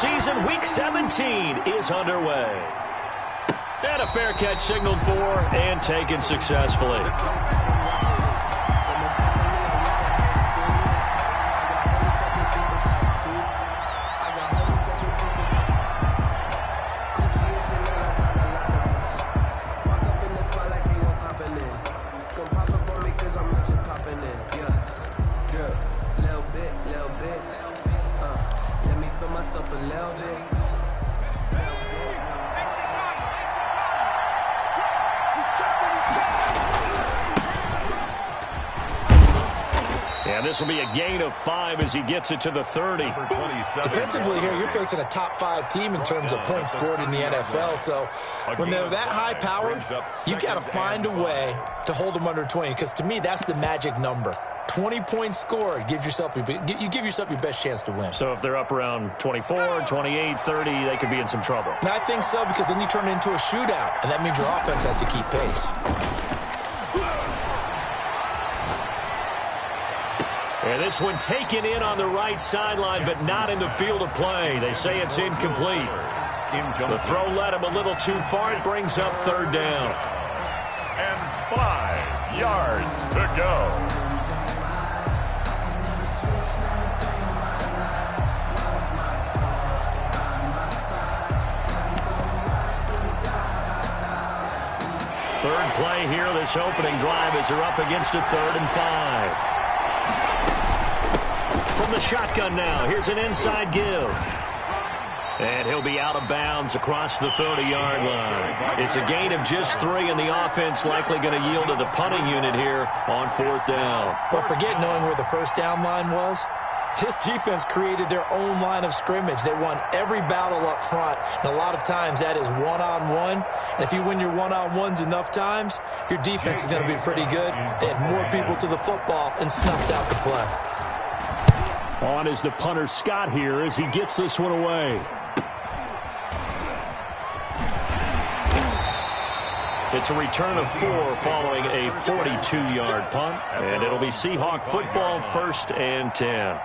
season. Week 17 is underway. And a fair catch signaled for and taken successfully. And this will be a gain of 5 as he gets it to the 30. Defensively here, you're facing a top-5 team in terms of points scored in the NFL. So when they're that high-powered, you've got to find a way to hold them under 20. Because to me, that's the magic number. 20 points scored, you give yourself your best chance to win. So if they're up around 24, 28, 30, they could be in some trouble. And I think so, because then you turn it into a shootout, and that means your offense has to keep pace. And this one taken in on the right sideline, but not in the field of play. They say it's incomplete. The throw led him a little too far. It brings up 3rd down. And 5 yards to go. Third play here, this opening drive as they're up against a 3rd and 5. From the shotgun now, here's an inside give. And he'll be out of bounds across the 30-yard line. It's a gain of just 3, and the offense likely going to yield to the punting unit here on 4th down. Well, forget knowing where the first down line was. This defense created their own line of scrimmage. They won every battle up front, and a lot of times that is one-on-one. And if you win your one-on-ones enough times, your defense is going to be pretty good. They had more people to the football and snuffed out the play. On is the punter Scott here as he gets this one away. It's a return of 4 following a 42-yard punt, and it'll be Seahawk football, 1st and 10.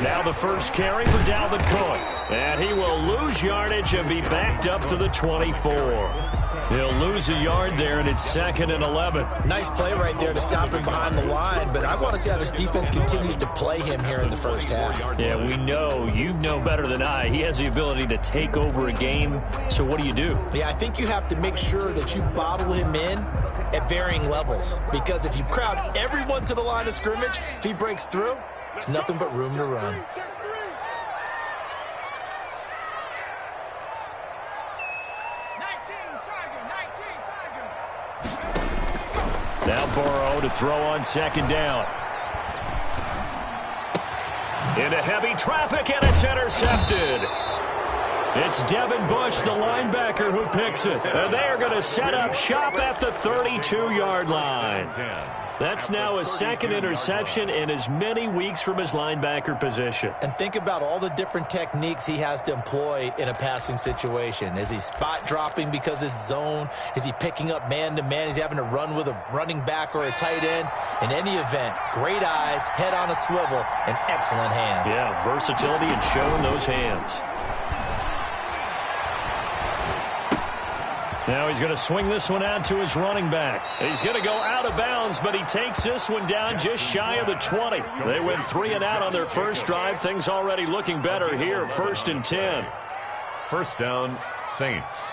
Now the first carry for Dalvin Cook. And he will lose yardage and be backed up to the 24. He'll lose a yard there, and it's 2nd and 11. Nice play right there to stop him behind the line, but I want to see how this defense continues to play him here in the first half. Yeah, we know. You know better than I. He has the ability to take over a game, so what do you do? Yeah, I think you have to make sure that you bottle him in at varying levels, because if you crowd everyone to the line of scrimmage, if he breaks through, it's nothing but room to run. Now Burrow to throw on 2nd down. Into heavy traffic, and it's intercepted. It's Devin Bush, the linebacker, who picks it. And they are going to set up shop at the 32-yard line. That's now his 2nd interception in as many weeks from his linebacker position. And think about all the different techniques he has to employ in a passing situation. Is he spot dropping because it's zone? Is he picking up man-to-man? Is he having to run with a running back or a tight end? In any event, great eyes, head on a swivel, and excellent hands. Yeah, versatility and showing those hands. Now he's going to swing this one out to his running back. He's going to go out of bounds, but he takes this one down just shy of the 20. They went 3 and out on their first drive. Things already looking better here, 1st and 10. First down, Saints.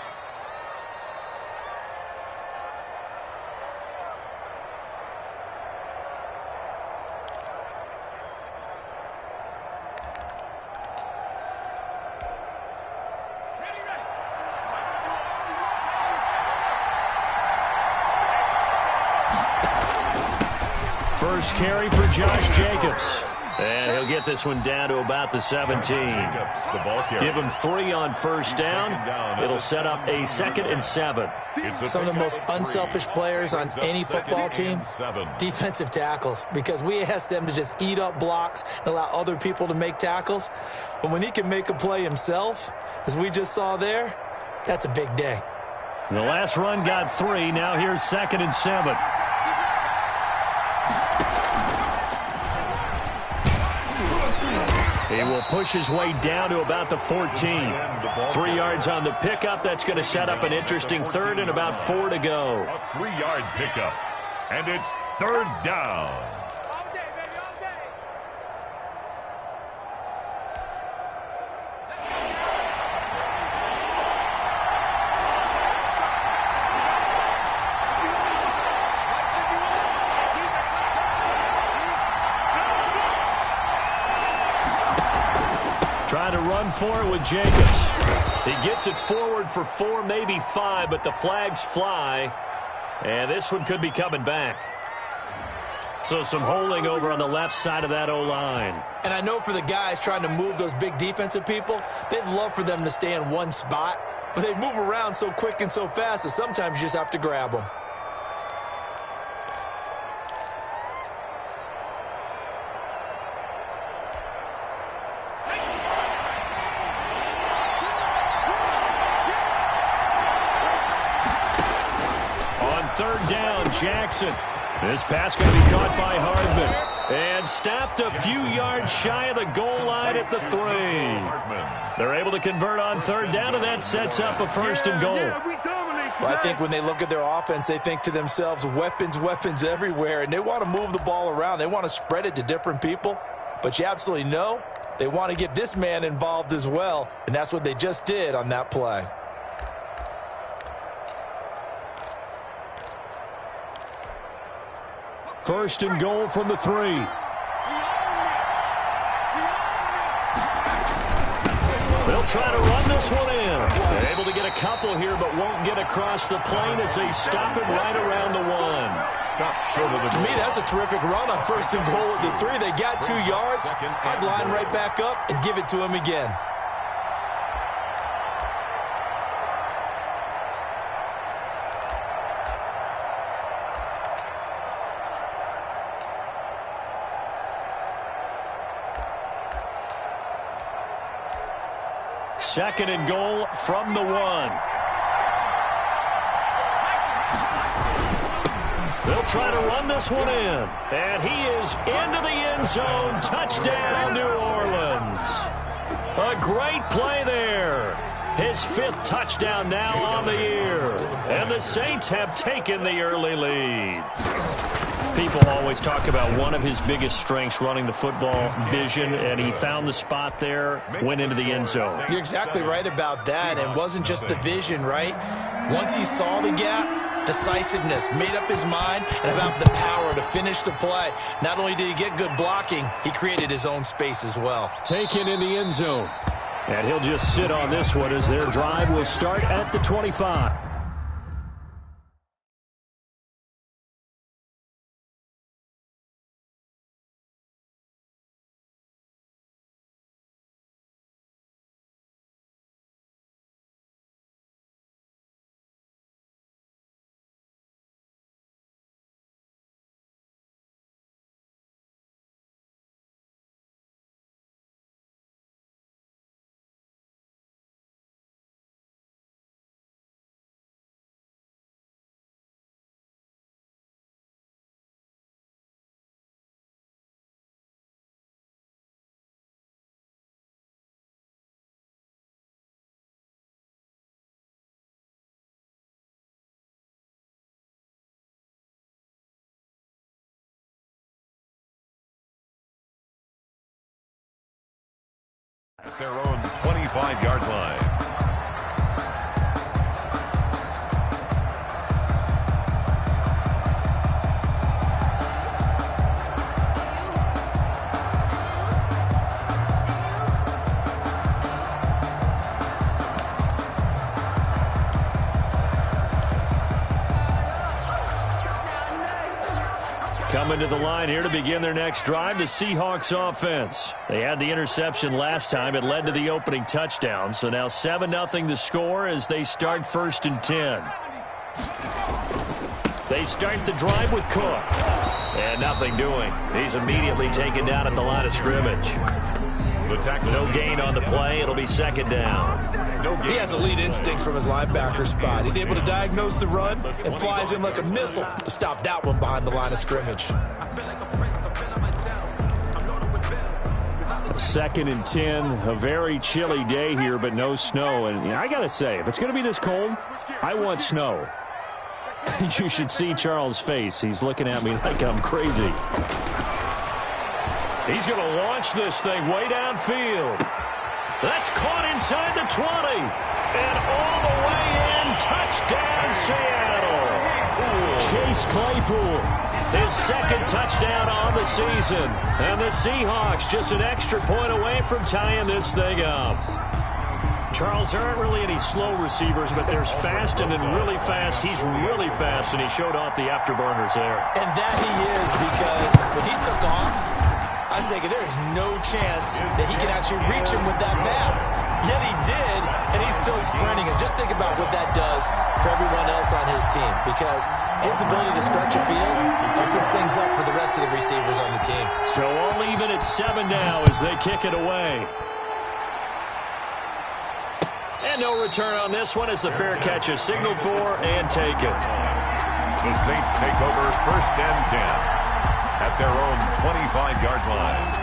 First carry for Josh Jacobs. And he'll get this one down to about the 17. Give him 3 on first down. It'll set up a 2nd and 7. Some of the most unselfish players on any football team, defensive tackles, because we ask them to just eat up blocks and allow other people to make tackles. But when he can make a play himself, as we just saw there, that's a big day. The last run got 3. Now here's 2nd and 7. He will push his way down to about the 14. 3 yards on the pickup. That's going to set up an interesting 3rd and about 4 to go. A 3-yard pickup, and it's 3rd down. Trying to run for it with Jacobs. He gets it forward for 4, maybe 5, but the flags fly. And this one could be coming back. So some holding over on the left side of that O-line. And I know for the guys trying to move those big defensive people, they'd love for them to stay in one spot. But they move around so quick and so fast that sometimes you just have to grab them. Third down, Jackson. This pass going to be caught by Hardman. And stopped a few yards shy of the goal line at the 3. They're able to convert on 3rd down, and that sets up a 1st and goal. Well, I think when they look at their offense, they think to themselves, weapons, weapons everywhere, and they want to move the ball around. They want to spread it to different people. But you absolutely know they want to get this man involved as well, and that's what they just did on that play. First and goal from the 3. They'll try to run this one in. They're able to get a couple here, but won't get across the plane as they stop it right around the 1. Stop short of the To me, that's a terrific run on 1st and goal at the 3. They got 2 yards. I'd line right back up and give it to him again. Second and goal from the 1. They'll try to run this one in. And he is into the end zone. Touchdown, New Orleans. A great play there. His 5th touchdown now on the year. And the Saints have taken the early lead. People always talk about one of his biggest strengths, running the football, vision, and he found the spot there, went into the end zone. You're exactly right about that. It wasn't just the vision, right? Once he saw the gap, decisiveness, made up his mind, and about the power to finish the play. Not only did he get good blocking, he created his own space as well. Taken in the end zone. And he'll just sit on this one as their drive will start at the 25. At their own 25-yard line. Coming to the line here to begin their next drive, the Seahawks offense. They had the interception last time. It led to the opening touchdown. So now 7-0 to score as they start 1st and 10. They start the drive with Cook. And nothing doing. He's immediately taken down at the line of scrimmage. No gain on the play. It'll be 2nd down. He has elite instincts from his linebacker spot. He's able to diagnose the run and flies in like a missile to stop that one behind the line of scrimmage. 2nd and 10. A very chilly day here, but no snow. And I got to say, if it's going to be this cold, I want snow. You should see Charles' face. He's looking at me like I'm crazy. He's going to launch this thing way downfield. That's caught inside the 20. And all the way in. Touchdown, Seattle. Chase Claypool. His 2nd touchdown on the season. And the Seahawks just an extra point away from tying this thing up. Charles, there aren't really any slow receivers, but there's fast and then really fast. He's really fast, and he showed off the afterburners there. And that he is, because when he took off, I was thinking there's no chance that he can actually reach him with that pass. Yet he did, and he's still sprinting. And just think about what that does for everyone else on his team, because his ability to stretch a field opens things up for the rest of the receivers on the team. So all even at 7 now as they kick it away. And no return on this one as the fair catch is signaled for and taken. The Saints take over 1st and 10 at their own 25-yard line.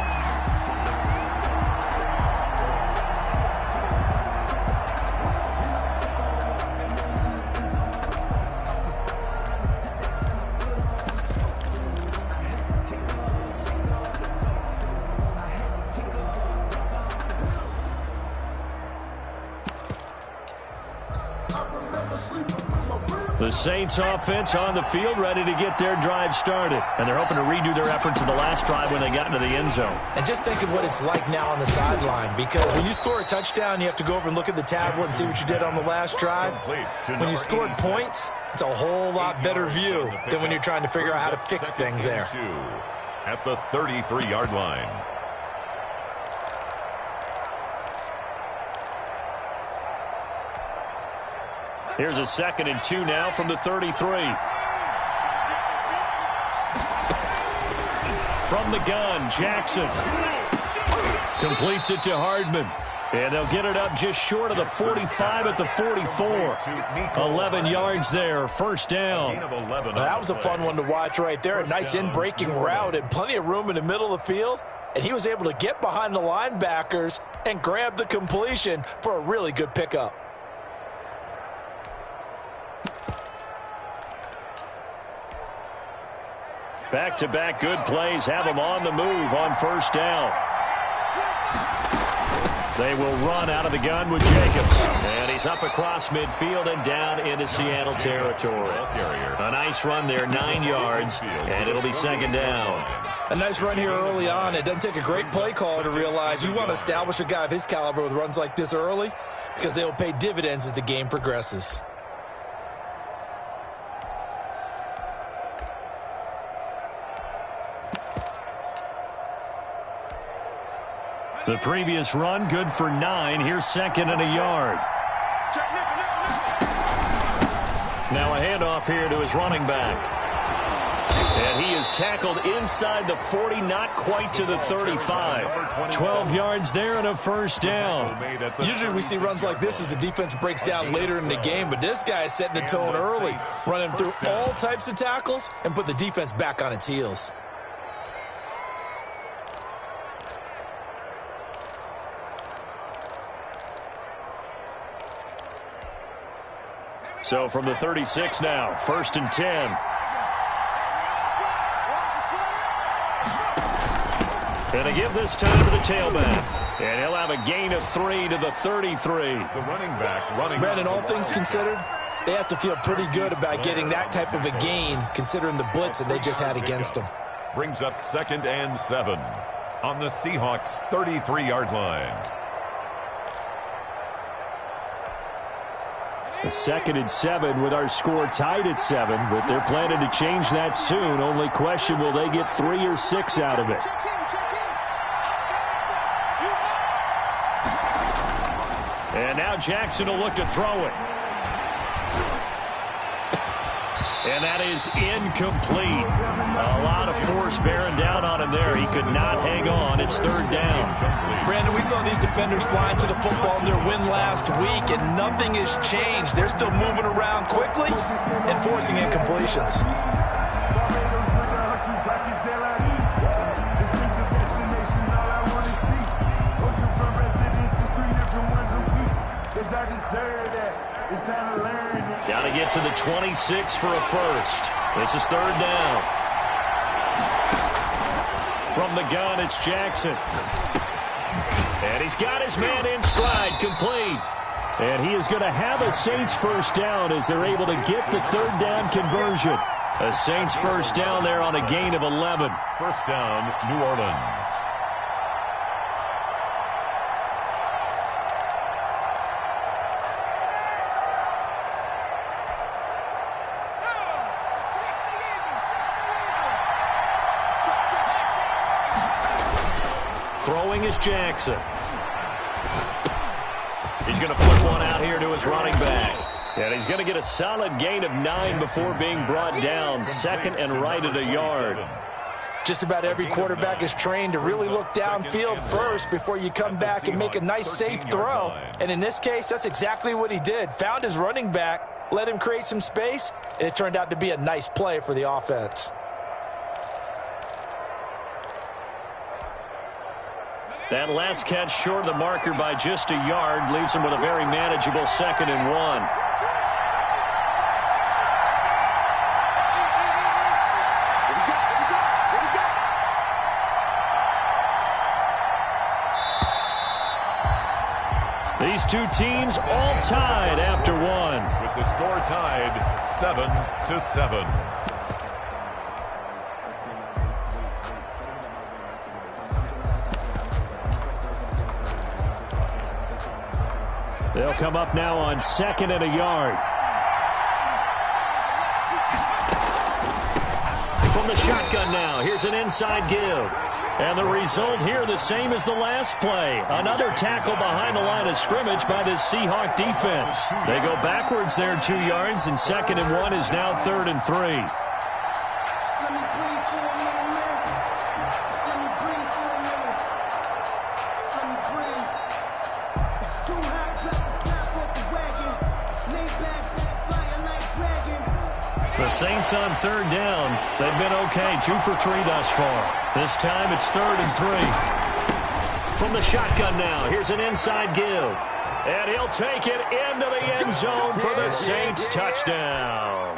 The Saints offense on the field ready to get their drive started. And they're hoping to redo their efforts in the last drive when they got into the end zone. And just think of what it's like now on the sideline, because when you score a touchdown, you have to go over and look at the tablet and see what you did on the last drive. When you scored points, it's a whole lot better view than when you're trying to figure out how to fix things there. At the 33-yard line. Here's a 2nd and 2 now from the 33. From the gun, Jackson completes it to Hardman. And they'll get it up just short of the 45 at the 44. 11 yards there, 1st down. That was a fun one to watch right there. A nice in-breaking route and plenty of room in the middle of the field. And he was able to get behind the linebackers and grab the completion for a really good pickup. Back-to-back good plays have them on the move on 1st down. They will run out of the gun with Jacobs. And he's up across midfield and down into Seattle territory. A nice run there, 9 yards, and it'll be 2nd down. A nice run here early on. It doesn't take a great play caller to realize you want to establish a guy of his caliber with runs like this early, because they will pay dividends as the game progresses. The previous run, good for 9. Here's 2nd and a yard. Now a handoff here to his running back. And he is tackled inside the 40, not quite to the 35. 12 yards there and a 1st down. Usually we see runs like this as the defense breaks down later in the game, but this guy is setting the tone early, running through all types of tackles and put the defense back on its heels. So from the 36 now, 1st and 10. And to give this time to the tailback. And he'll have a gain of 3 to the 33. The running back running. Brandon, all things considered, they have to feel pretty good about getting that type of a gain, considering the blitz that they just had against them. Brings up 2nd and 7 on the Seahawks 33-yard line. A 2nd and 7 with our score tied at 7, but they're planning to change that soon. Only question, will they get 3 or 6 out of it? And now Jackson will look to throw it. And that is incomplete. A lot of force bearing down on him there. He could not hang on. It's 3rd down. Brandon, we saw these defenders flying to the football in their win last week, and nothing has changed. They're still moving around quickly and forcing incompletions. Got to get to the 26 for a first. This is 3rd down. From the gun, it's Jackson. And he's got his man in stride, complete. And he is going to have a Saints first down as they're able to get the 3rd down conversion. A Saints first down there on a gain of 11. First down, New Orleans. Throwing is Jackson. He's going to flip one out here to his running back. And he's going to get a solid gain of 9 before being brought down. 2nd and right at a yard. Just about every quarterback is trained to really look downfield first before you come back and make a nice, safe throw. And in this case, that's exactly what he did. Found his running back, let him create some space, and it turned out to be a nice play for the offense. That last catch short of the marker by just a yard leaves him with a very manageable 2nd and 1. These two teams all tied after 1. With the score tied 7-7. They'll come up now on 2nd and a yard. From the shotgun now, here's an inside give. And the result here the same as the last play. Another tackle behind the line of scrimmage by this Seahawk defense. They go backwards there 2 yards, and 2nd and 1 is now 3rd and 3. The Saints on 3rd down. They've been okay, 2 for 3 thus far. This time it's 3rd and 3. From the shotgun now, here's an inside give. And he'll take it into the end zone for the Saints touchdown.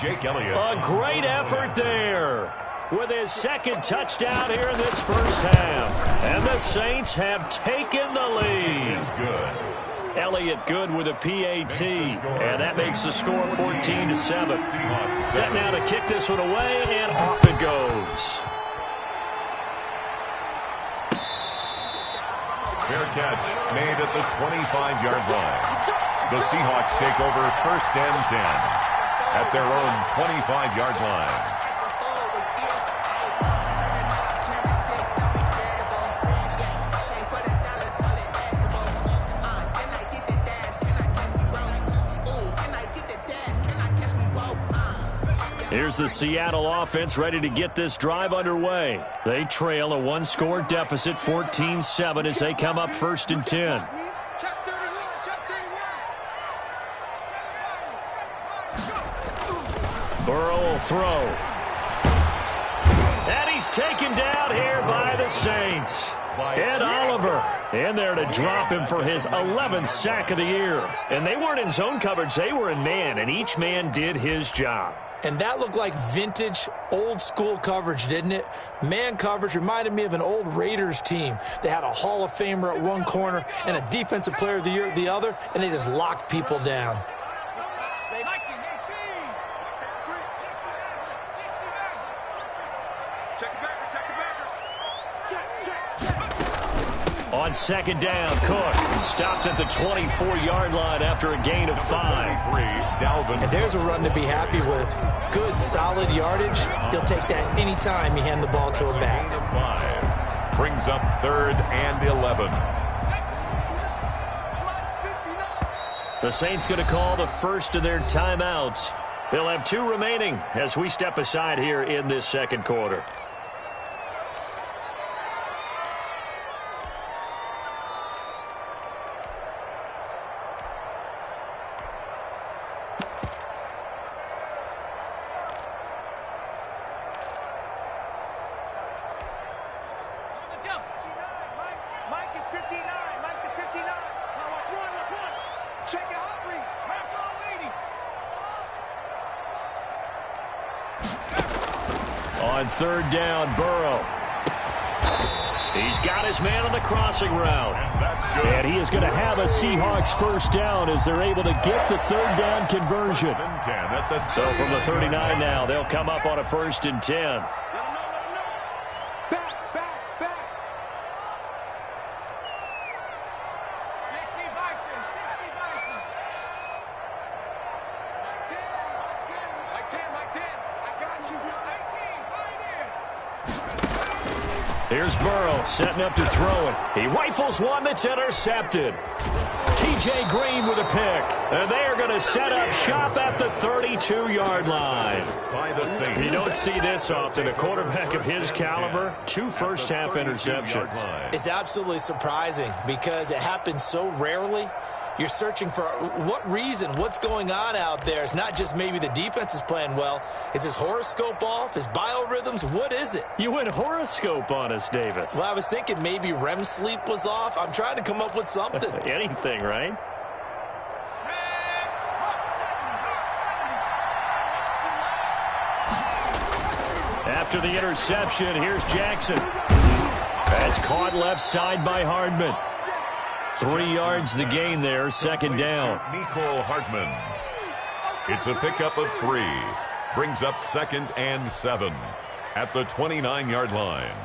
Jake Elliott. A great effort there with his 2nd touchdown here in this first half. And the Saints have taken the lead. Is good. Elliott good with a PAT, and that makes the score 14-7. Set now to kick this one away, and off it goes. Fair catch made at the 25-yard line. The Seahawks take over 1st and 10 at their own 25-yard line. Here's the Seattle offense ready to get this drive underway. They trail a 1-score deficit, 14-7, as they come up 1st and 10. Burrow will throw. And he's taken down here by the Saints. Ed Oliver in there to drop him for his 11th sack of the year. And they weren't in zone coverage, they were in man, and each man did his job. And that looked like vintage, old-school coverage, didn't it? Man coverage reminded me of an old Raiders team. They had a Hall of Famer at one corner and a Defensive Player of the Year at the other, and they just locked people down. On second down, Cook stopped at the 24-yard line after a gain of 5. And there's a run to be happy with. Good, solid yardage. He'll take that anytime you hand the ball to a back. 5 brings up 3rd and 11. The Saints going to call the first of their timeouts. They'll have 2 remaining as we step aside here in this second quarter. On 3rd down, Burrow. He's got his man on the crossing route. And he is going to have a Seahawks first down as they're able to get the 3rd down conversion. So from the 39 now, they'll come up on a 1st and 10. Here's Burrow setting up to throw it. He rifles one that's intercepted. T.J. Green with a pick. And they are going to set up shop at the 32-yard line. You don't see this often. A quarterback of his caliber, 2 first-half interceptions. It's absolutely surprising because it happens so rarely. You're searching for what reason, what's going on out there. It's not just maybe the defense is playing well. Is his horoscope off? His biorhythms? What is it? You went horoscope on us, David. Well, I was thinking maybe REM sleep was off. I'm trying to come up with something. Anything, right? After the interception, here's Jackson. That's caught left side by Hardman. 3 yards the gain there, 2nd down. Nicole Hartman. It's a pickup of 3. Brings up 2nd and 7 at the 29-yard line.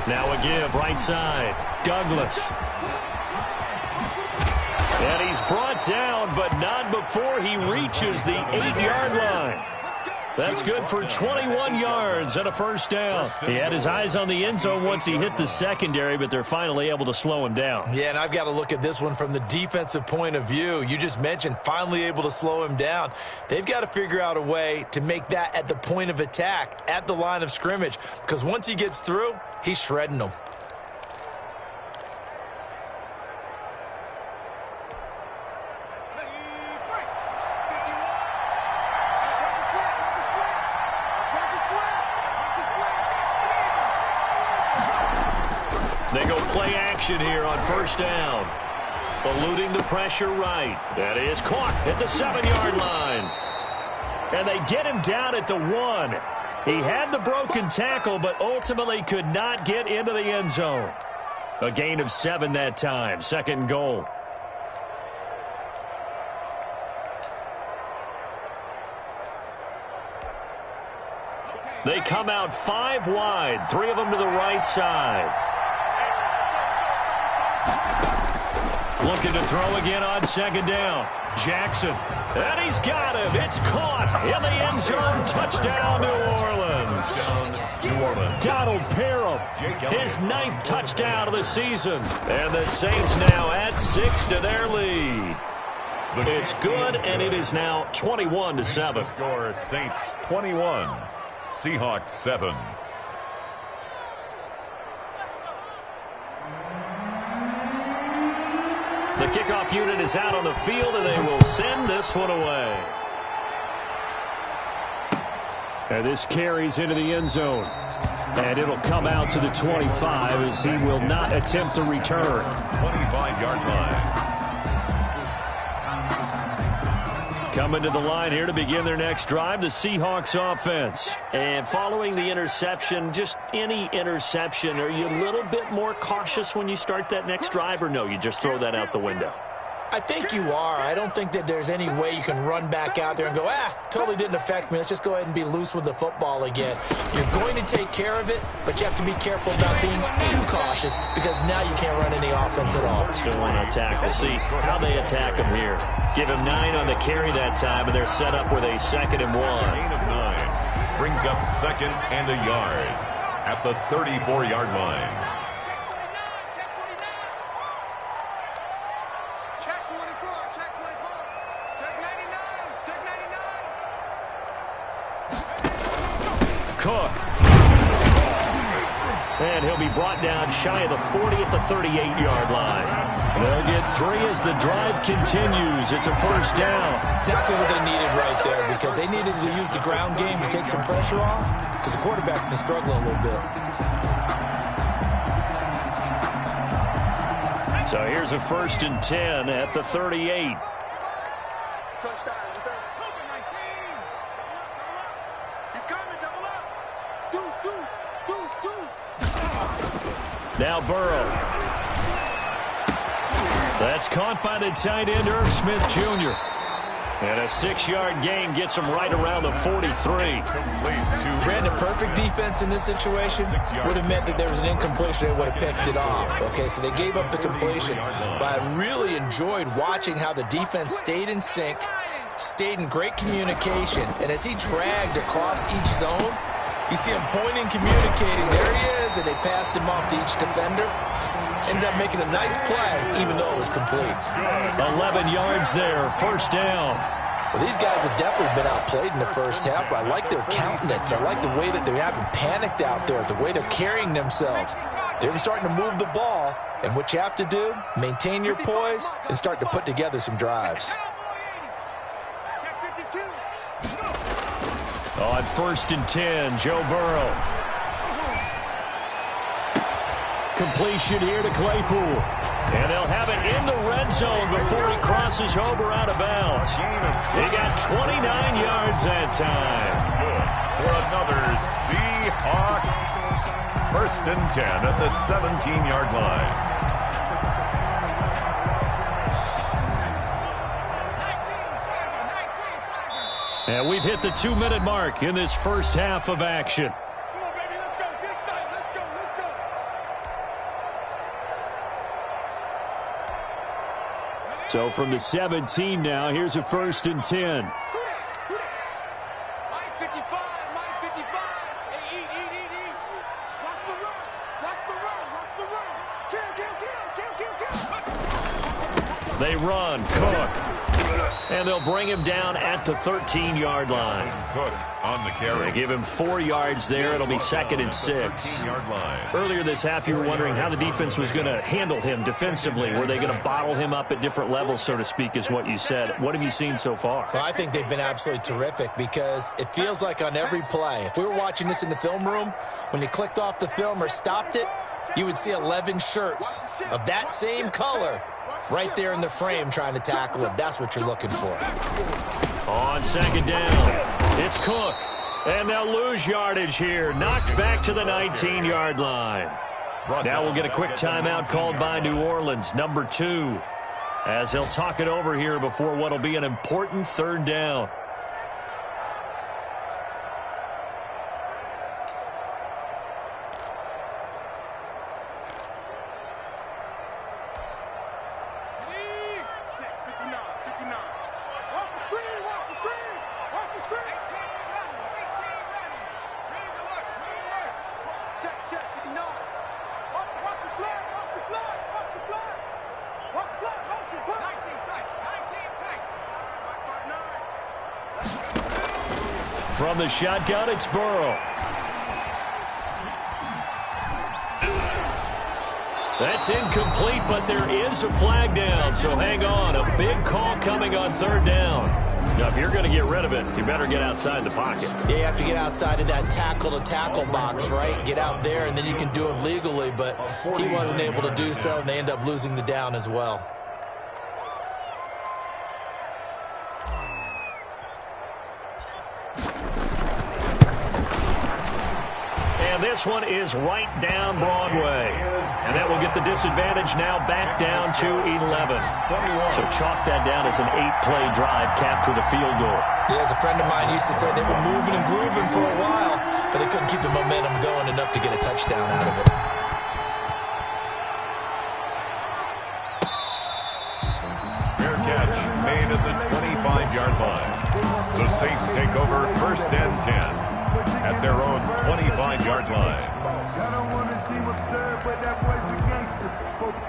Now a give, right side. Douglas. And he's brought down, but not before he reaches the 8-yard line. That's good for 21 yards and a first down. He had his eyes on the end zone once he hit the secondary, but they're finally able to slow him down. Yeah, and I've got to look at this one from the defensive point of view. You just mentioned finally able to slow him down. They've got to figure out a way to make that at the point of attack, at the line of scrimmage, because once he gets through, he's shredding them. They go play action here on first down. Eluding the pressure right. That is caught at the 7-yard line. And they get him down at the 1. He had the broken tackle, but ultimately could not get into the end zone. A gain of 7 that time. 2nd and goal. They come out 5 wide. 3 of them to the right side. Looking to throw again on 2nd down. Jackson. And he's got him. It's caught in the end zone. Touchdown, New Orleans. Donald Parham. His 9th touchdown of the season. And the Saints now add 6 to their lead. It's good, and it is now 21-7. Score Saints 21. Seahawks 7. The kickoff unit is out on the field, and they will send this one away. And this carries into the end zone. And it'll come out to the 25 as he will not attempt to return. 25-yard line. Coming to the line here to begin their next drive, the Seahawks offense. And following the interception, just any interception, are you a little bit more cautious when you start that next drive, or no, you just throw that out the window? I think you are. I don't think that there's any way you can run back out there and go, totally didn't affect me. Let's just go ahead and be loose with the football again. You're going to take care of it, but you have to be careful about being too cautious because now you can't run any offense at all. Still want to attack. We'll see how they attack him here. Give him 9 on the carry that time, and they're set up with a 2nd and 1. Gain of 9 brings up 2nd and a yard at the 34-yard line. Cook. And he'll be brought down shy of the 40 at the 38-yard line. They'll get 3 as the drive continues. It's a first down. Exactly what they needed right there because they needed to use the ground game to take some pressure off because the quarterback's been struggling a little bit. So here's a 1st and 10 at the 38. Now Burrow. That's caught by the tight end, Irv Smith Jr. And a 6-yard gain gets him right around the 43. Brandon, perfect defense in this situation would have meant that there was an incompletion and would have picked it off. Okay, so they gave up the completion. But I really enjoyed watching how the defense stayed in sync, stayed in great communication, and as he dragged across each zone, you see him pointing, communicating. There he is, and they passed him off to each defender. Ended up making a nice play, even though it was complete. 11 yards there, first down. Well, these guys have definitely been outplayed in the first half. I like their countenance. I like the way that they haven't panicked out there, the way they're carrying themselves. They're starting to move the ball, and what you have to do, maintain your poise and start to put together some drives. On 1st and 10, Joe Burrow. Completion here to Claypool. And they'll have it in the red zone before he crosses over out of bounds. He got 29 yards that time. For another Seahawks. 1st and 10 at the 17-yard line. And we've hit the 2-minute mark in this first half of action. Come on, baby, let's go. Get excited. Let's go. Let's go. So from the 17 now, here's a 1st and 10. Mike 55, Mike 55. Hey, eat. Watch the run. Watch the run. Kill. They run. Cook. And they'll bring him down at the 13-yard line. Cook on the carry. They give him 4 yards there. It'll be 2nd and 6. Earlier this half, you were wondering how the defense was going to handle him defensively. Were they going to bottle him up at different levels, so to speak, is what you said. What have you seen so far? Well, I think they've been absolutely terrific because it feels like on every play, if we were watching this in the film room, when you clicked off the film or stopped it, you would see 11 shirts of that same color right there in the frame trying to tackle him. That's what you're looking for. On 2nd down, it's Cook. And they'll lose yardage here. Knocked back to the 19-yard line. Now we'll get a quick timeout called by New Orleans, number 2, as they'll talk it over here before what will be an important 3rd down. From the shotgun, it's Burrow. That's incomplete, but there is a flag down, so hang on. A big call coming on 3rd down. Now, if you're going to get rid of it, you better get outside the pocket. Yeah, you have to get outside of that tackle-to-tackle box, right? Get out there, and then you can do it legally, but he wasn't able to do so, and they end up losing the down as well. And this one is right down Broadway. And that will get the disadvantage now back down to 11. So chalk that down as an 8-play drive, capture the field goal. Yeah, as a friend of mine used to say, they were moving and grooving for a while, but they couldn't keep the momentum going enough to get a touchdown out of it. Fair catch made at the 25-yard line. The Saints take over 1st and 10 at their own 25-yard line. I don't want to seem absurd, but that boy's a gangster.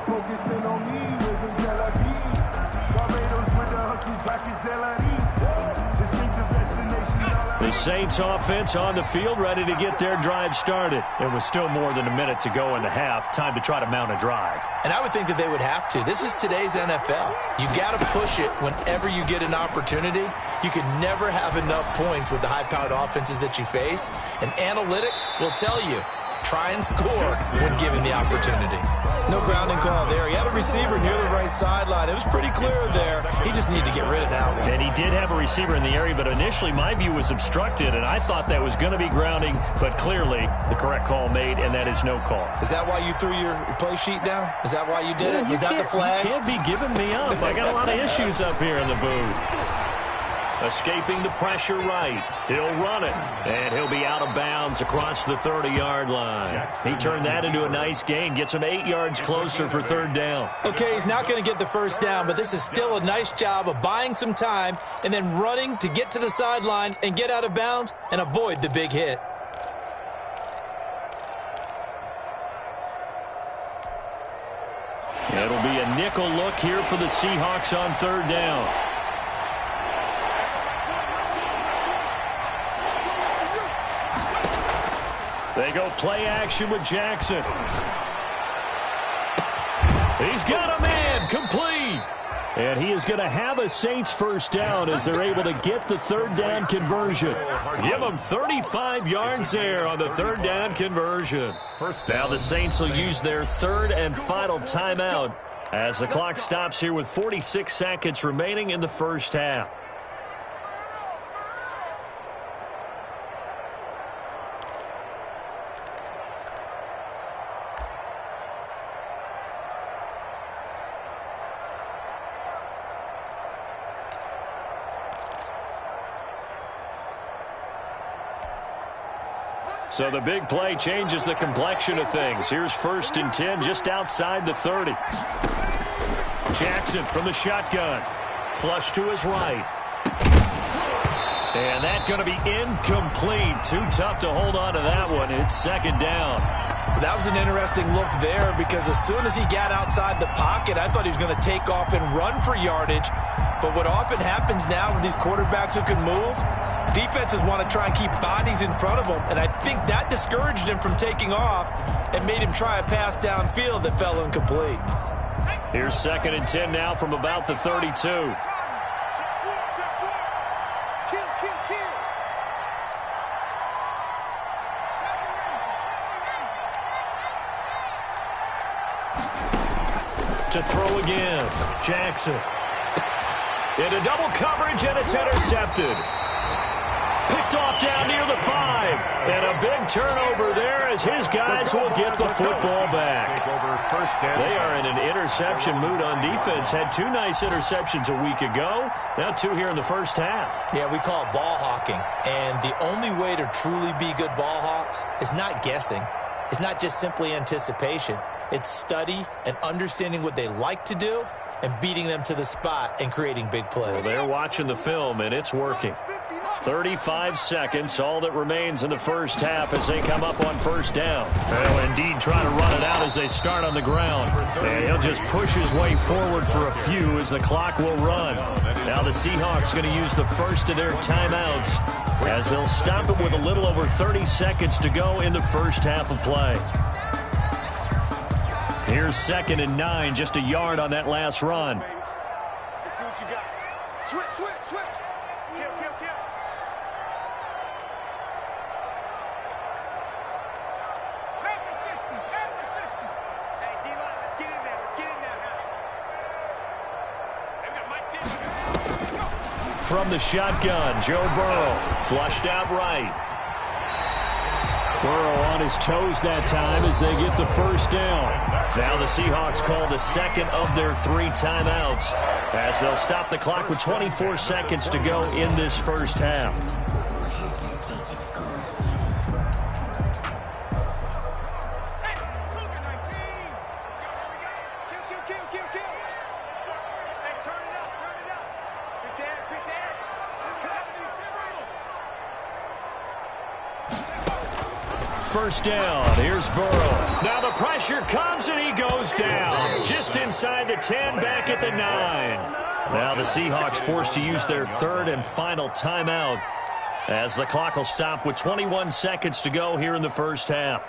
Focusing on me, live in Tel Aviv. Barbados with the hustle, pockets LREs. Distinctive destination. The Saints offense on the field, ready to get their drive started. It was still more than a minute to go in the half. Time to try to mount a drive. And I would think that they would have to. This is today's NFL. You got to push it whenever you get an opportunity. You can never have enough points with the high-powered offenses that you face. And analytics will tell you, try and score when given the opportunity. No grounding call there. He had a receiver near the right sideline. It was pretty clear there. He just needed to get rid of that one. And he did have a receiver in the area, but initially my view was obstructed, and I thought that was going to be grounding, but clearly the correct call made, and that is no call. Is that why you threw your play sheet down? Is that why you did it? Was that the flag? You can't be giving me up. I got a lot of issues up here in the booth. Escaping the pressure right. He'll run it, and he'll be out of bounds across the 30-yard line. He turned that into a nice gain, gets him 8 yards closer for 3rd down. Okay, he's not going to get the 1st down, but this is still a nice job of buying some time and then running to get to the sideline and get out of bounds and avoid the big hit. It'll be a nickel look here for the Seahawks on 3rd down. They go play action with Jackson. He's got a man, complete. And he is going to have a Saints 1st down as they're able to get the 3rd down conversion. Give them 35 yards there on the 3rd down conversion. Now the Saints will use their 3rd and final timeout as the clock stops here with 46 seconds remaining in the 1st half. So the big play changes the complexion of things. Here's 1st and 10 just outside the 30. Jackson from the shotgun. Flush to his right. And that's going to be incomplete. Too tough to hold on to that one. It's 2nd down. That was an interesting look there because as soon as he got outside the pocket, I thought he was going to take off and run for yardage. But what often happens now with these quarterbacks who can move, defenses want to try and keep bodies in front of them, and I think that discouraged him from taking off and made him try a pass downfield that fell incomplete. Here's 2nd and 10 now from about the 32. To throw again, Jackson. Into double coverage, and it's intercepted. Picked off down near the 5. And a big turnover there as his guys will get the football back. They are in an interception mood on defense. Had 2 nice interceptions a week ago. Now 2 here in the 1st half. Yeah, we call it ball hawking. And the only way to truly be good ball hawks is not guessing. It's not just simply anticipation. It's study and understanding what they like to do and beating them to the spot and creating big plays. Well, they're watching the film, and it's working. 35 seconds, all that remains in the 1st half as they come up on 1st down. They'll indeed try to run it out as they start on the ground. And he'll just push his way forward for a few as the clock will run. Now the Seahawks going to use the first of their timeouts as they'll stop it with a little over 30 seconds to go in the 1st half of play. Here's 2nd and 9, just a yard on that last run. Let's see what you got. Switch. Kill. Hey, D-line, let's get in there now. Hey, we got Mike Tisch. From the shotgun, Joe Burrow, flushed out right. Burrow on his toes that time as they get the first down. Now the Seahawks call the second of their 3 timeouts as they'll stop the clock with 24 seconds to go in this first half. First down. Here's Burrow. Now the pressure comes and he goes down. Just inside the 10, back at the 9. Now the Seahawks forced to use their 3rd and final timeout as the clock will stop with 21 seconds to go here in the first half.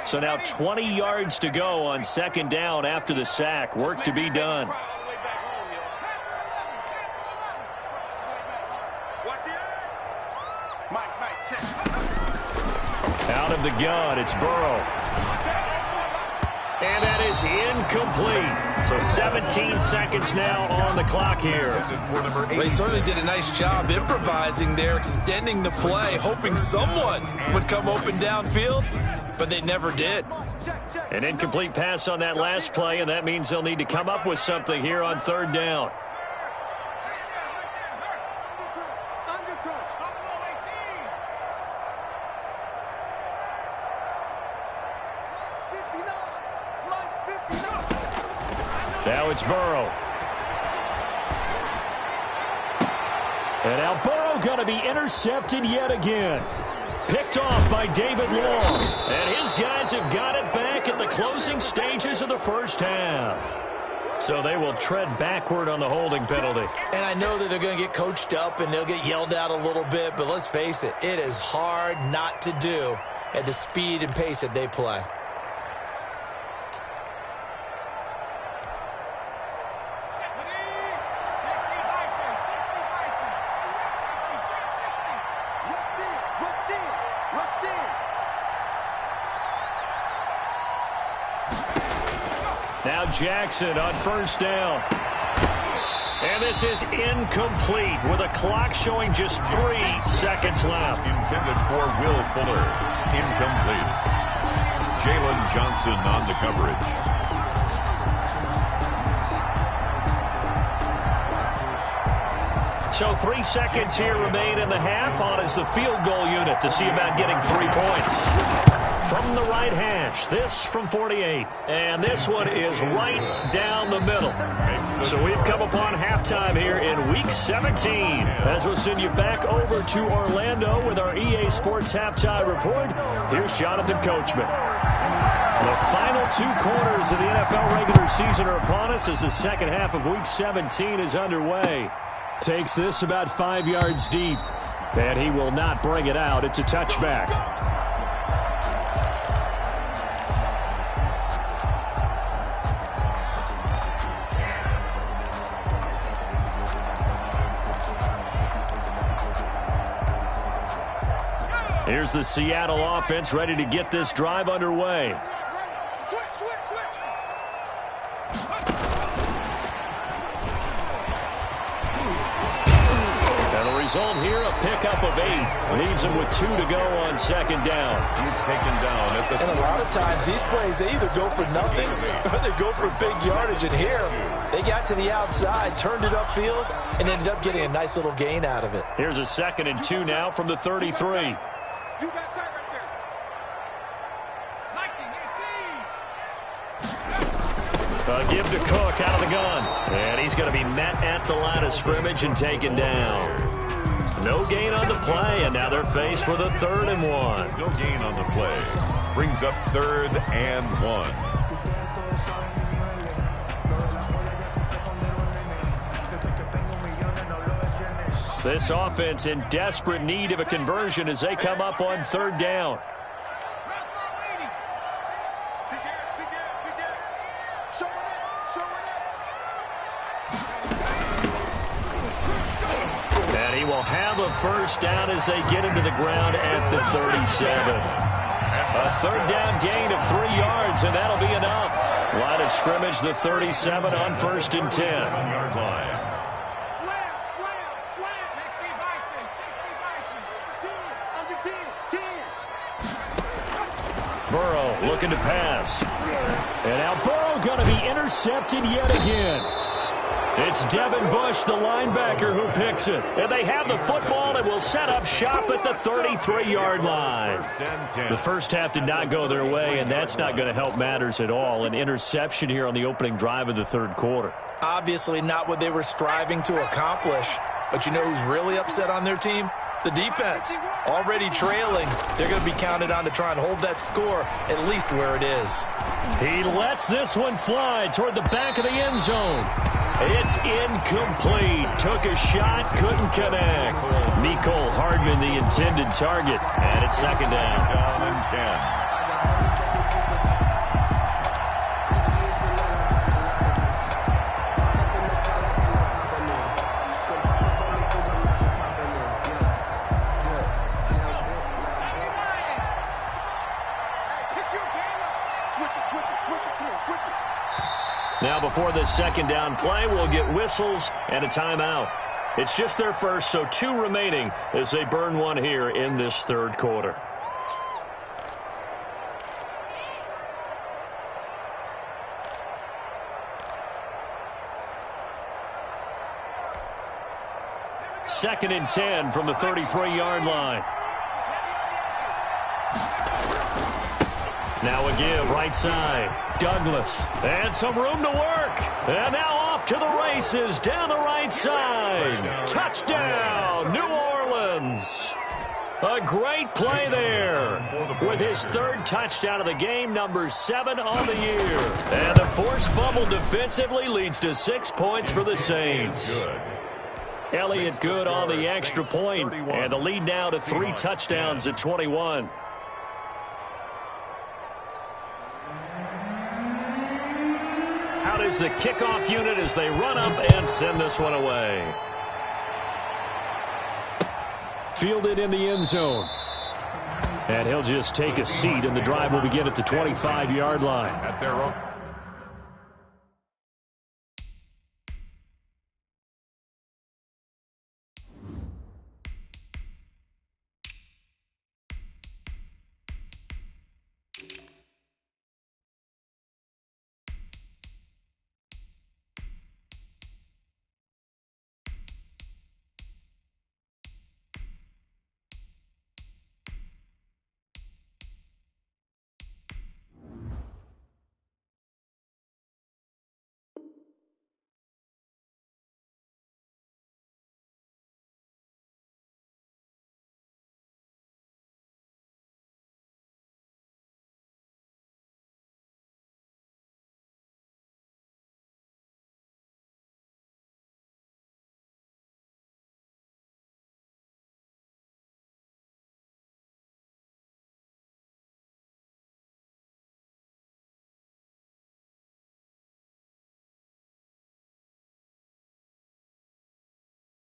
So now 20 yards to go on second down after the sack. Work to be done. Out of the gun, it's Burrow. And that is incomplete. So 17 seconds now on the clock here. They certainly did a nice job improvising there, extending the play, hoping someone would come open downfield, but they never did. An incomplete pass on that last play, and that means they'll need to come up with something here on third down. Now it's Burrow. And now Burrow going to be intercepted yet again. Picked off by David Long. And his guys have got it back at the closing stages of the first half. So they will tread backward on the holding penalty. And I know that they're going to get coached up and they'll get yelled at a little bit, but let's face it, it is hard not to do at the speed and pace that they play. Now Jackson on first down. And this is incomplete with a clock showing just 3 seconds left. Intended for Will Fuller. Incomplete. Jalen Johnson on the coverage. So 3 seconds here remain in the half. On is the field goal unit to see about getting 3 points. From the right hash, this from 48. And this one is right down the middle. So we've come upon halftime here in Week 17. As we'll send you back over to Orlando with our EA Sports Halftime Report, here's Jonathan Coachman. The final 2 quarters of the NFL regular season are upon us as the second half of Week 17 is underway. Takes this about 5 yards deep, and he will not bring it out. It's a touchback. Here's the Seattle offense ready to get this drive underway. And the result here, a pickup of 8. Leaves him with 2 to go on second down. He's taken down at the... And a lot of times these plays, they either go for nothing or they go for big yardage. And here, they got to the outside, turned it upfield, and ended up getting a nice little gain out of it. Here's a 2nd and 2 now from the 33. You got time right there. Give to Cook out of the gun. And he's going to be met at the line of scrimmage and taken down. No gain on the play, and now they're faced with a 3rd and 1. No gain on the play. Brings up 3rd and 1. This offense in desperate need of a conversion as they come up on 3rd down. And he will have a first down as they get into the ground at the 37. A 3rd down gain of 3 yards, and that'll be enough. Line of scrimmage, the 37 on 1st and 10. Yard line. Burrow looking to pass. And now Burrow going to be intercepted yet again. It's Devin Bush, the linebacker, who picks it. And they have the football and will set up shop at the 33-yard line. The first half did not go their way, and that's not going to help matters at all. An interception here on the opening drive of the third quarter. Obviously not what they were striving to accomplish. But you know who's really upset on their team? The defense. Already trailing. They're going to be counted on to try and hold that score at least where it is. He lets this one fly toward the back of the end zone. It's incomplete. Took a shot, couldn't connect. Mecole Hardman, the intended target. And it's second down. Down and 10. Now before this second down play, we'll get whistles and a timeout. It's just their first, so 2 remaining as they burn one here in this third quarter. Second and 10 from the 33-yard line. Now a give right side. Douglas, and some room to work. And now off to the races down the right side. Touchdown, New Orleans. A great play there. With his 3rd touchdown of the game, number 7 on the year. And the forced fumble defensively leads to 6 points for the Saints. Elliott good on the extra point, and the lead now to 3 touchdowns at 21. Out is the kickoff unit as they run up and send this one away. Fielded in the end zone. And he'll just take a seat, and the drive will begin at the 25-yard line. At their own.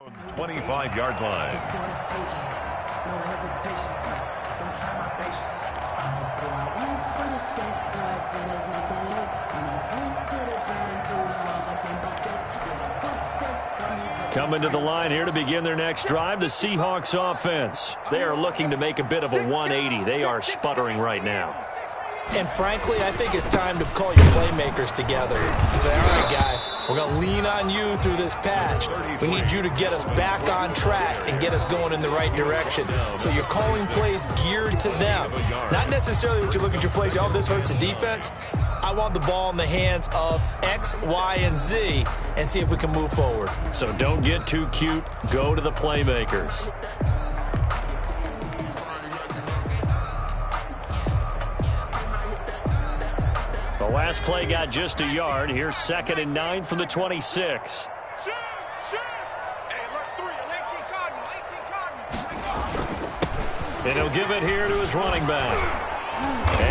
No 25-yard line. hesitation. Don't try my patience. I'm a boy. I went for the safe blood till there's nothing left. And I went to the bed until we all got them buckets. With our footsteps coming. Coming to the line here to begin their next drive, the Seahawks offense. They are looking to make a bit of a 180. They are sputtering right now. And frankly, I think it's time to call your playmakers together and say, all right, guys, we're going to lean on you through this patch. We need you to get us back on track and get us going in the right direction. So you're calling plays geared to them. Not necessarily what you look at your plays, oh, this hurts the defense. I want the ball in the hands of X, Y, and Z and see if we can move forward. So don't get too cute. Go to the playmakers. The last play got just a yard. Here's 2nd and 9 from the 26. And he'll give it here to his running back.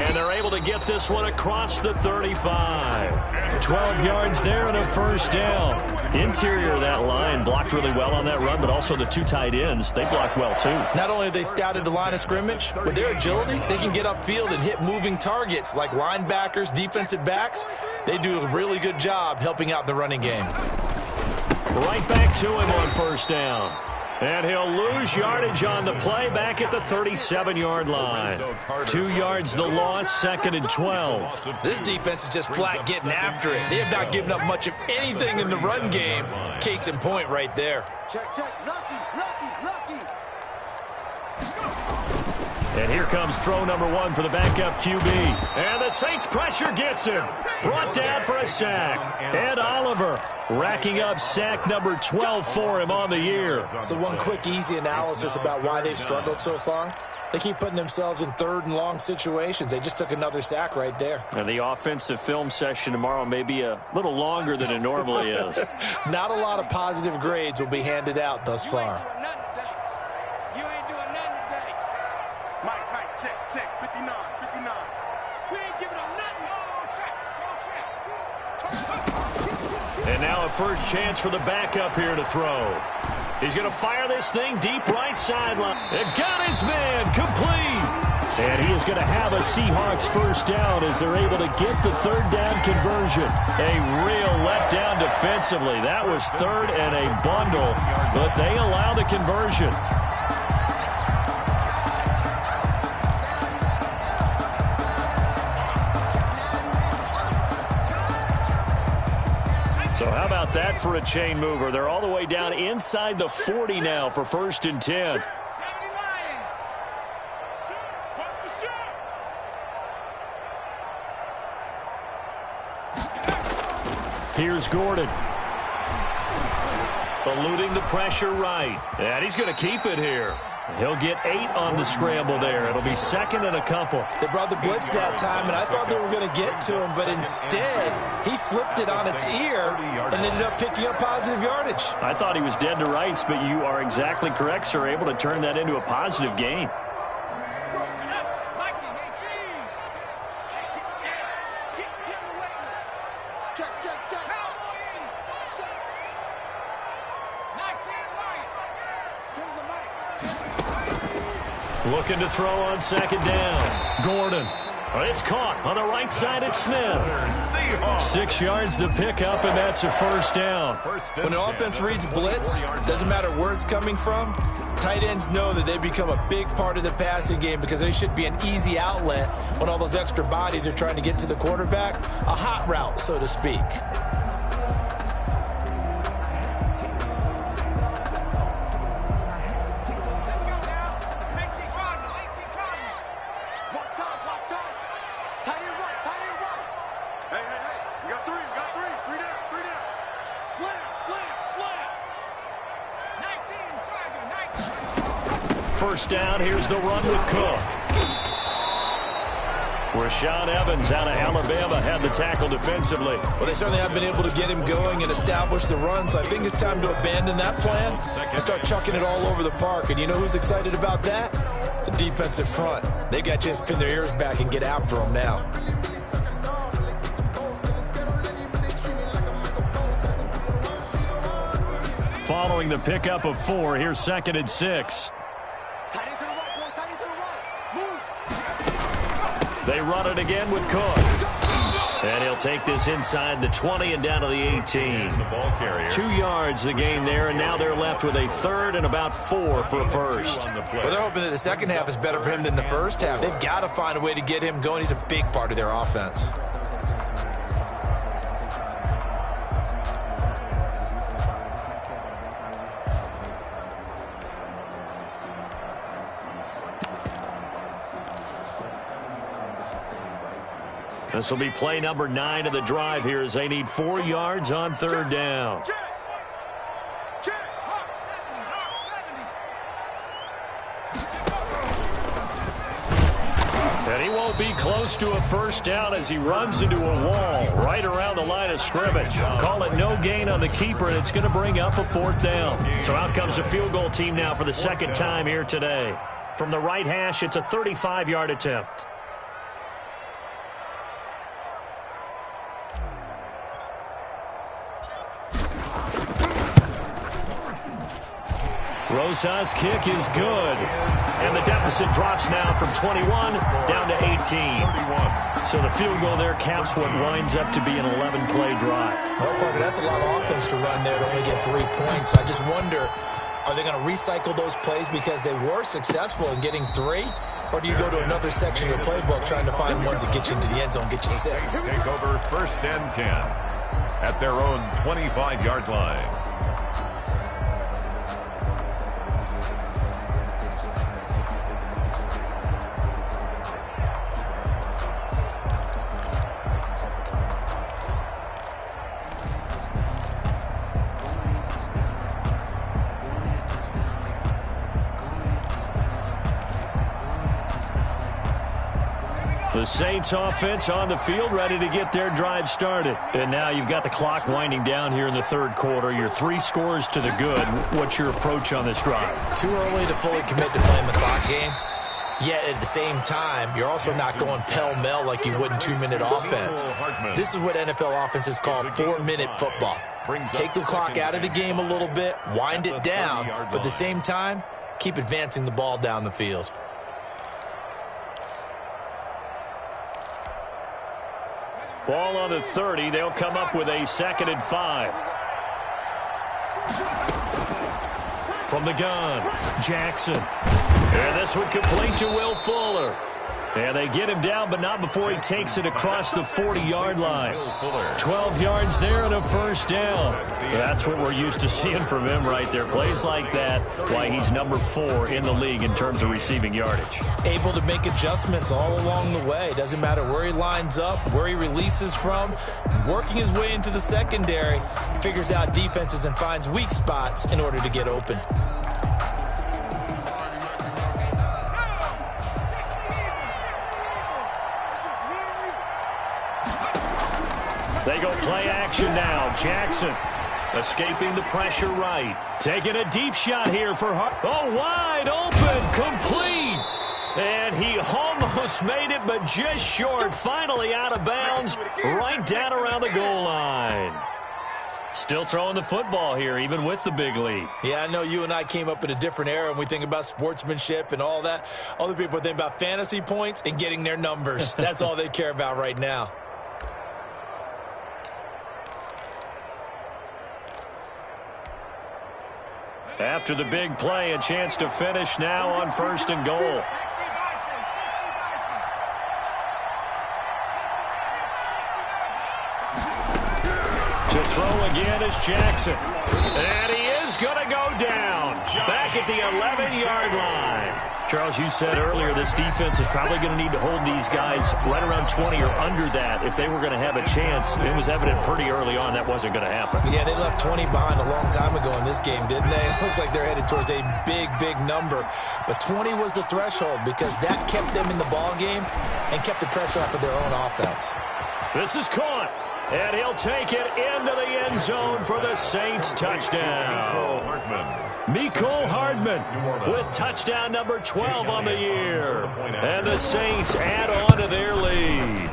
And they're able to get this one across the 35. 12 yards there and a first down. Interior of that line blocked really well on that run, but also the two tight ends, they blocked well too. Not only have they scouted the line of scrimmage, with their agility, they can get upfield and hit moving targets like linebackers, defensive backs. They do a really good job helping out the running game. Right back to him on first down. And he'll lose yardage on the play back at the 37-yard line. 2 yards the loss, 2nd and 12. This defense is just flat getting after it. They have not given up much of anything in the run game. Case in point right there. Check, check. Lucky. And here comes throw number 1 for the backup QB. And the Saints pressure gets him. Brought down for a sack. Ed Oliver racking up sack number 12 for him on the year. So one quick, easy analysis about why they've struggled so far. They keep putting themselves in 3rd and long situations. They just took another sack right there. And the offensive film session tomorrow may be a little longer than it normally is. Not a lot of positive grades will be handed out thus far. You ain't doing nothing today. Mike, check. 59. We ain't giving them nothing. Go check. And now a first chance for the backup here to throw. He's going to fire this thing deep right sideline. And got his man complete. And he is going to have a Seahawks first down as they're able to get the 3rd down conversion. A real letdown defensively. That was 3rd and a bundle, but they allow the conversion. So how about that for a chain mover? They're all the way down inside the 40 now for 1st and 10. Here's Gordon. Eluding the pressure right. And he's going to keep it here. He'll get 8 on the scramble there. It'll be 2nd and a couple. They brought the blitz that time, and I thought they were going to get to him, but instead, he flipped it on its ear and ended up picking up positive yardage. I thought he was dead to rights, but you are exactly correct, sir. Able to turn that into a positive gain. Looking to throw on 2nd down. Gordon. It's caught on the right side at Smith. 6 yards the pickup, and that's a first down. When the offense reads blitz, doesn't matter where it's coming from, tight ends know that they become a big part of the passing game because they should be an easy outlet when all those extra bodies are trying to get to the quarterback. A hot route, so to speak. First down, here's the run with Cook. Rashaan Evans out of Alabama had the tackle defensively. Well, they certainly have been able to get him going and establish the run, so I think it's time to abandon that plan and start chucking it all over the park. And you know who's excited about that? The defensive front. They got a chance to pin their ears back and get after them now. Following the pickup of 4, here's 2nd and 6. They run it again with Cook. And he'll take this inside the 20 and down to the 18. 2 yards the gain there, and now they're left with a 3rd and about 4 for a first. Well, they're hoping that the second half is better for him than the first half. They've got to find a way to get him going. He's a big part of their offense. This will be play number 9 of the drive here as they need 4 yards on 3rd down. And he won't be close to a first down as he runs into a wall right around the line of scrimmage. Call it no gain on the keeper, and it's going to bring up a 4th down. So out comes a field goal team now for the 2nd time here today. From the right hash, it's a 35-yard attempt. Rosa's kick is good. And the deficit drops now from 21 down to 18. So the field goal there caps what winds up to be an 11-play drive. Well, Parker, that's a lot of offense to run there to only get 3 points. I just wonder, are they going to recycle those plays because they were successful in getting 3? Or do you go to another section of the playbook trying to find ones that get you into the end zone, get you 6? Take over 1st and 10 at their own 25-yard line. The Saints offense on the field, ready to get their drive started. And now you've got the clock winding down here in the 3rd quarter. Your 3 scores to the good. What's your approach on this drive? Too early to fully commit to playing the clock game. Yet at the same time, you're also not going pell-mell like you would in 2-minute offense. This is what NFL offenses call 4-minute football. Take the clock out of the game a little bit, wind it down, but at the same time, keep advancing the ball down the field. Ball on the 30. They'll come up with a 2nd and 5. From the gun, Jackson. And this one complete to Will Fuller. And they get him down, but not before he takes it across the 40-yard line. 12 yards there and a 1st down. That's what we're used to seeing from him right there. Plays like that, why he's number 4 in the league in terms of receiving yardage. Able to make adjustments all along the way. Doesn't matter where he lines up, where he releases from. Working his way into the secondary, figures out defenses and finds weak spots in order to get open. They go play action now. Jackson escaping the pressure right. Taking a deep shot here for Hart. Oh, wide open, complete. And he almost made it, but just short. Finally out of bounds, right down around the goal line. Still throwing the football here, even with the big lead. Yeah, I know you and I came up in a different era and we think about sportsmanship and all that. Other people think about fantasy points and getting their numbers. That's all they care about right now. After the big play, a chance to finish now on 1st and goal. To throw again is Jackson. And he is going to go down. Back at the 11-yard line. Charles, you said earlier this defense is probably going to need to hold these guys right around 20 or under that if they were going to have a chance. It was evident pretty early on that wasn't going to happen. Yeah, they left 20 behind a long time ago in this game, didn't they? It looks like they're headed towards a big, big number. But 20 was the threshold because that kept them in the ball game and kept the pressure off of their own offense. This is caught. And he'll take it into the end zone for the Saints touchdown. Mecole Hardman with touchdown number 12 on the year. And the Saints add on to their lead.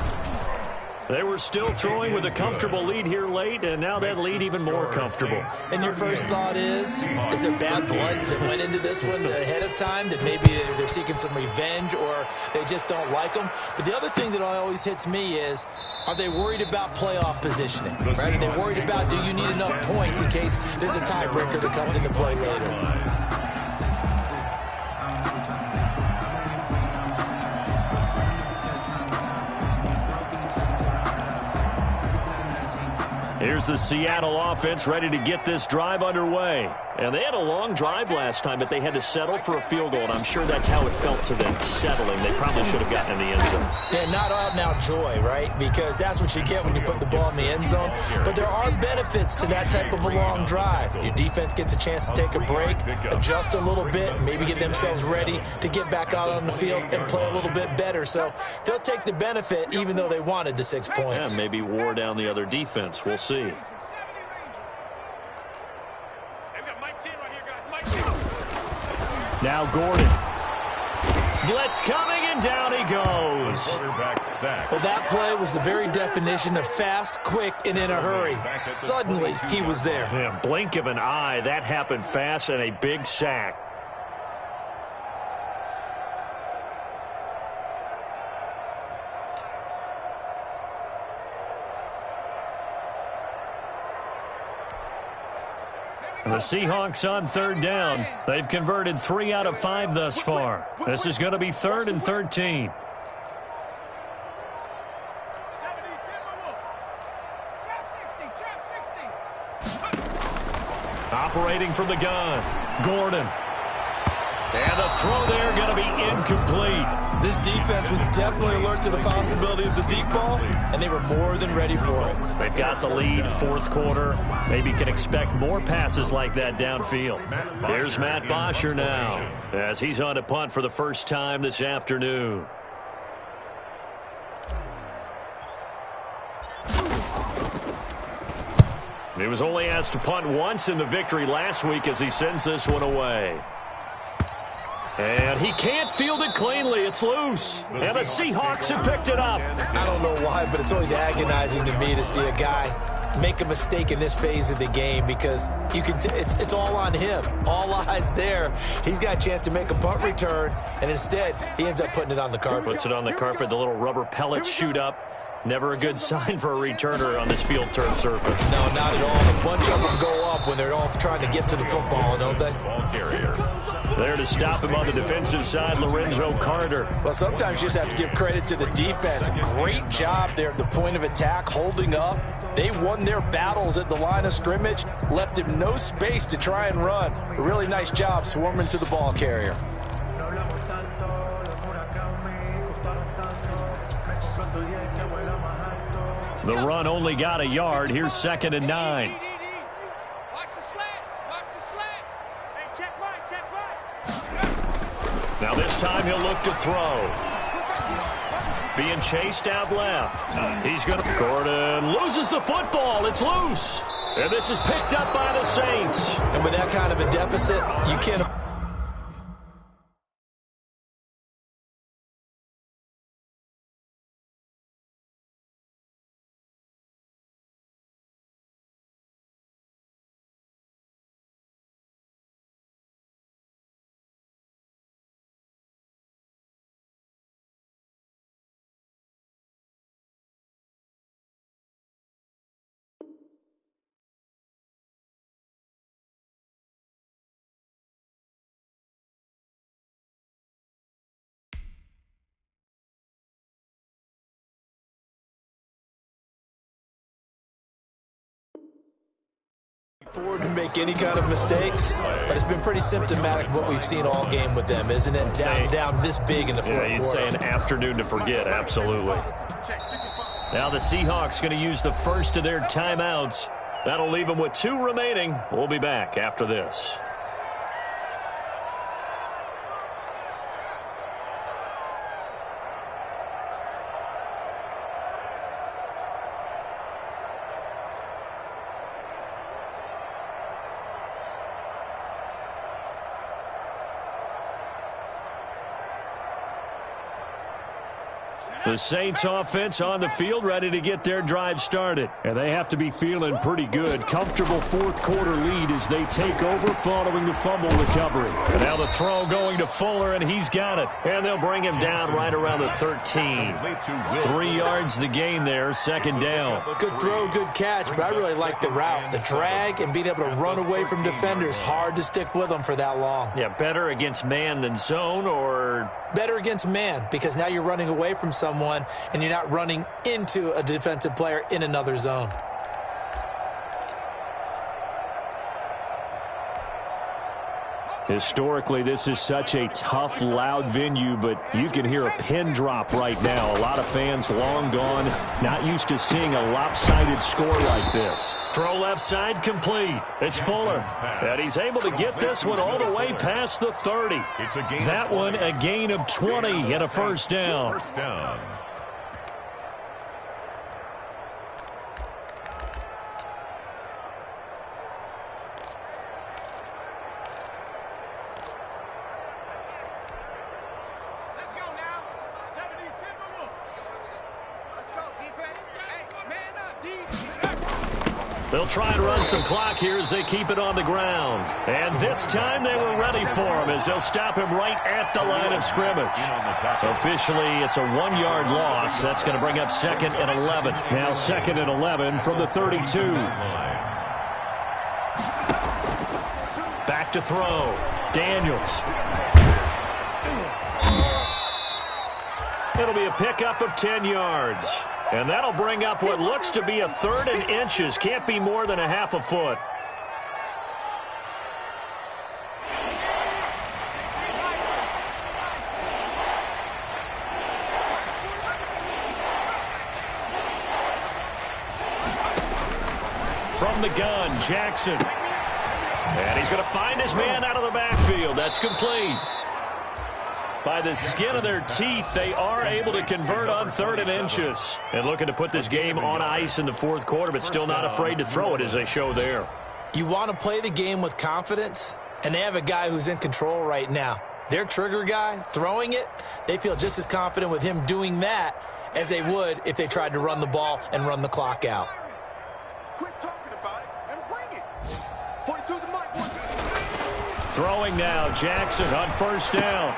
They were still throwing with a comfortable lead here late, and now that lead even more comfortable. And your first thought is there bad blood that went into this one ahead of time, that maybe they're seeking some revenge or they just don't like them? But the other thing that always hits me is, are they worried about playoff positioning? Right? Are they worried about, do you need enough points in case there's a tiebreaker that comes into play later? Here's the Seattle offense ready to get this drive underway. And they had a long drive last time, but they had to settle for a field goal, and I'm sure that's how it felt to them, settling. They probably should have gotten in the end zone. Yeah, not out-and-out joy, right? Because that's what you get when you put the ball in the end zone. But there are benefits to that type of a long drive. Your defense gets a chance to take a break, adjust a little bit, maybe get themselves ready to get back out on the field and play a little bit better. So they'll take the benefit even though they wanted the 6 points. Yeah, maybe wore down the other defense. We'll see. Now Gordon. Blitz coming And down he goes. Quarterback sack. Well, that play was the very definition of fast, quick, and in a hurry. Suddenly, he was there. Yeah, blink of an eye, that happened fast, and a big sack. The Seahawks on third down. They've converted 3 out of 5 thus far. This is going to be 3rd and 13. Operating from the gun, Gordon. And the throw there going to be incomplete. This defense was definitely alert to the possibility of the deep ball, and they were more than ready for it. They've got the lead, 4th quarter. Maybe can expect more passes like that downfield. Here's Matt Bosher now, as he's on to punt for the first time this afternoon. He was only asked to punt once in the victory last week as he sends this one away. And he can't field it cleanly. It's loose. And the Seahawks have picked it up. I don't know why, but it's always agonizing to me to see a guy make a mistake in this phase of the game because you can. It's all on him. All eyes there. He's got a chance to make a punt return, and instead he ends up putting it on the carpet. Puts it on the carpet. The little rubber pellets shoot up. Never a good sign for a returner on this field turf surface. No, not at all. A bunch of them go up when they're all trying to get to the football, don't they? Ball carrier. There to stop him on the defensive side, Lorenzo Carter. Well, sometimes you just have to give credit to the defense. Great job there at the point of attack, holding up. They won their battles at the line of scrimmage, left him no space to try and run. A really nice job swarming to the ball carrier. The run only got a yard. Here's 2nd and 9. Watch the slants. Watch the slant. Hey, check right. Now this time he'll look to throw. Being chased out left. He's going to... Gordon loses the football. It's loose. And this is picked up by the Saints. And with that kind of a deficit, you can't... forward to make any kind of mistakes, but it's been pretty symptomatic of what we've seen all game with them, isn't it? Down this big in the fourth quarter. You'd say an afternoon to forget, absolutely. Now the Seahawks going to use the first of their timeouts. That'll leave them with 2 remaining. We'll be back after this. The Saints offense on the field, ready to get their drive started. And they have to be feeling pretty good. Comfortable 4th quarter lead as they take over following the fumble recovery. And now the throw going to Fuller, and he's got it. And they'll bring him down right around the 13. 3 yards the gain there, 2nd down. Good throw, good catch, but I really like the route. The drag and being able to run away from defenders. Hard to stick with them for that long. Yeah, better against man than zone, or... Better against man, because now you're running away from someone and you're not running into a defensive player in another zone. Historically, this is such a tough, loud venue, but you can hear a pin drop right now. A lot of fans long gone, not used to seeing a lopsided score like this. Throw left side complete. It's Fuller, and he's able to get this one all the way past the 30. That one a gain of 20 and a first down. First down. They'll try and run some clock here as they keep it on the ground. And this time they were ready for him as they'll stop him right at the line of scrimmage. Officially, it's a 1-yard loss. That's going to bring up 2nd and 11. Now 2nd and 11 from the 32. Back to throw. Daniels. It'll be a pickup of 10 yards. And that'll bring up what looks to be a 3rd and inches. Can't be more than a half a foot. From the gun, Jackson. And he's going to find his man out of the backfield. That's complete. By the skin of their teeth, they are able to convert on 3rd and inches. And looking to put this game on ice in the 4th quarter, but still not afraid to throw it as they show there. You want to play the game with confidence, and they have a guy who's in control right now. Their trigger guy, throwing it, they feel just as confident with him doing that as they would if they tried to run the ball and run the clock out. Quit talking about it and bring it. 42's the mic. Throwing now, Jackson on 1st down.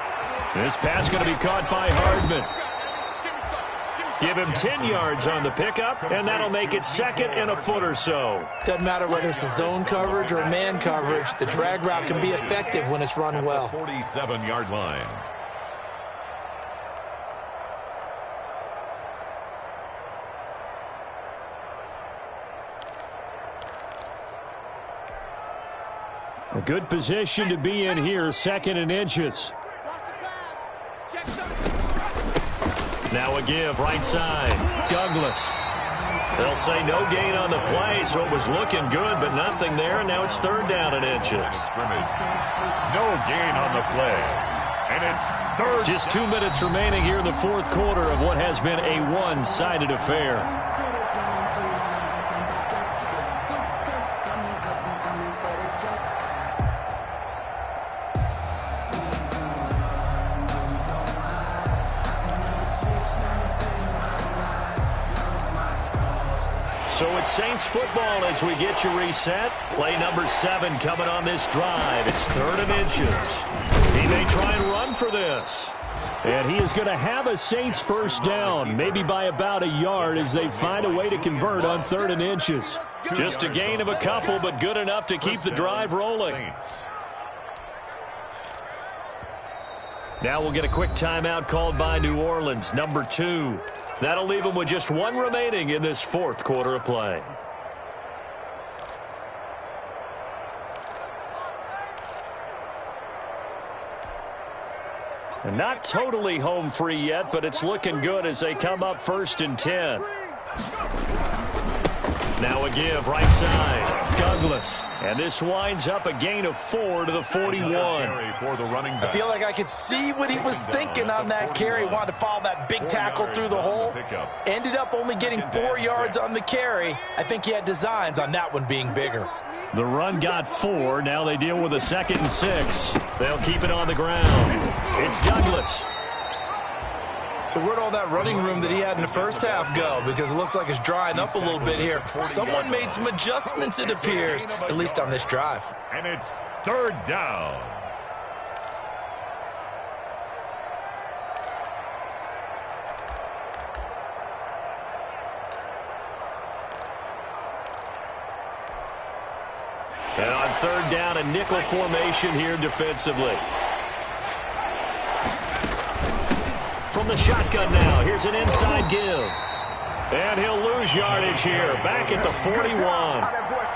This pass going to be caught by Hardman. Give him 10 yards on the pickup, and that'll make it 2nd and a foot or so. Doesn't matter whether it's a zone coverage or man coverage, the drag route can be effective when it's run well. 47-yard line. A good position to be in here, 2nd and inches. Now a give, right side. Douglas. They'll say no gain on the play, so it was looking good, but nothing there, and now it's 3rd down and inches. No gain on the play. And it's 3rd. Just 2 minutes remaining here in the 4th quarter of what has been a one-sided affair. So it's Saints football as we get you reset. Play number 7 coming on this drive. It's 3rd and inches. He may try and run for this. And he is going to have a Saints 1st down, maybe by about a yard as they find a way to convert on 3rd and inches. Just a gain of a couple, but good enough to keep the drive rolling. Now we'll get a quick timeout called by New Orleans, number 2. That'll leave them with just 1 remaining in this 4th quarter of play. And not totally home free yet, but it's looking good as they come up 1st and 10. Now a give, right side. Douglas. And this winds up a gain of 4 to the 41. I feel like I could see what he was thinking on that carry. Wanted to follow that big tackle through the hole. Ended up only getting 4 yards on the carry. I think he had designs on that one being bigger. The run got 4. Now they deal with a 2nd and 6. They'll keep it on the ground. It's Douglas. So where'd all that running room that he had in the first half go? Because it looks like it's drying up a little bit here. Someone made some adjustments, it appears, at least on this drive. And it's 3rd down. And on 3rd down, a nickel formation here defensively. From the shotgun now, here's an inside give. And he'll lose yardage here, back at the 41.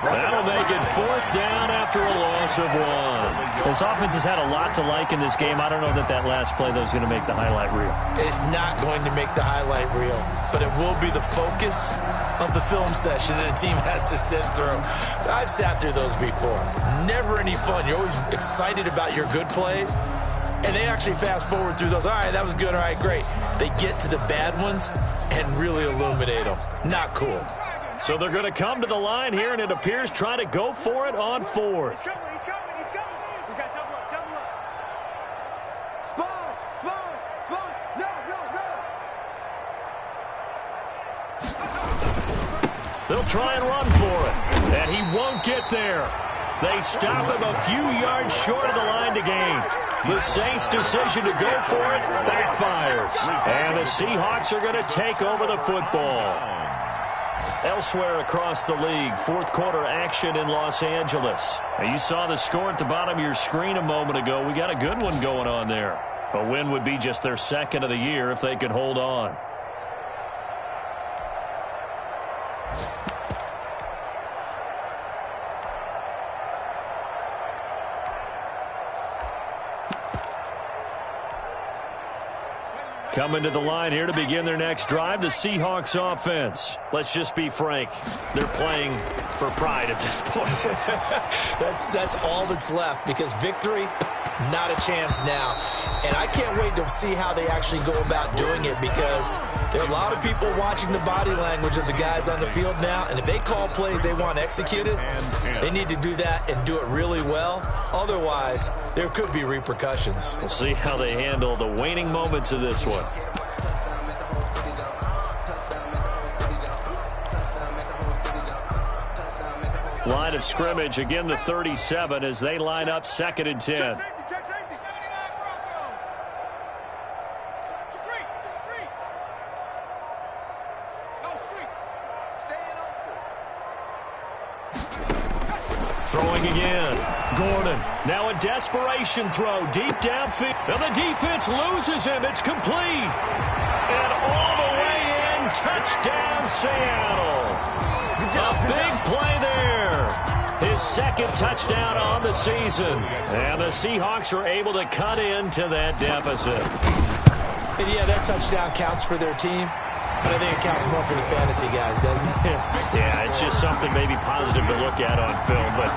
That'll make it 4th down after a loss of 1. This offense has had a lot to like in this game. I don't know that last play, though, is going to make the highlight reel. It's not going to make the highlight reel, but it will be the focus of the film session that the team has to sit through. I've sat through those before. Never any fun. You're always excited about your good plays. And they actually fast forward through those. All right, that was good. All right, great. They get to the bad ones and really illuminate them. Not cool. So they're going to come to the line here, and it appears trying to go for it on 4th. He's coming. We got double up. Sponge. No. They'll try and run for it, and he won't get there. They stop him a few yards short of the line to gain. The Saints' decision to go for it backfires, and the Seahawks are going to take over the football. Elsewhere across the league, fourth quarter action in Los Angeles. Now, you saw the score at the bottom of your screen a moment ago. We got a good one going on there. A win would be just their second of the year if they could hold on. Coming to the line here to begin their next drive, the Seahawks offense. Let's just be frank. They're playing for pride at this point. That's all that's left, because victory, not a chance now. And I can't wait to see how they actually go about doing it, because there are a lot of people watching the body language of the guys on the field now, and if they call plays they want executed, they need to do that and do it really well. Otherwise, there could be repercussions. We'll see how they handle the waning moments of this one. Line of scrimmage, again the 37 as they line up 2nd and 10. Throwing again. Gordon. Now a desperation throw deep downfield. And the defense loses him. It's complete. And all the way in. Touchdown, Seattle. A big play there. His second touchdown on the season. And the Seahawks are able to cut into that deficit. And yeah, that touchdown counts for their team. But I think it counts more for the fantasy guys, doesn't it? Yeah, it's just something maybe positive to look at on film, but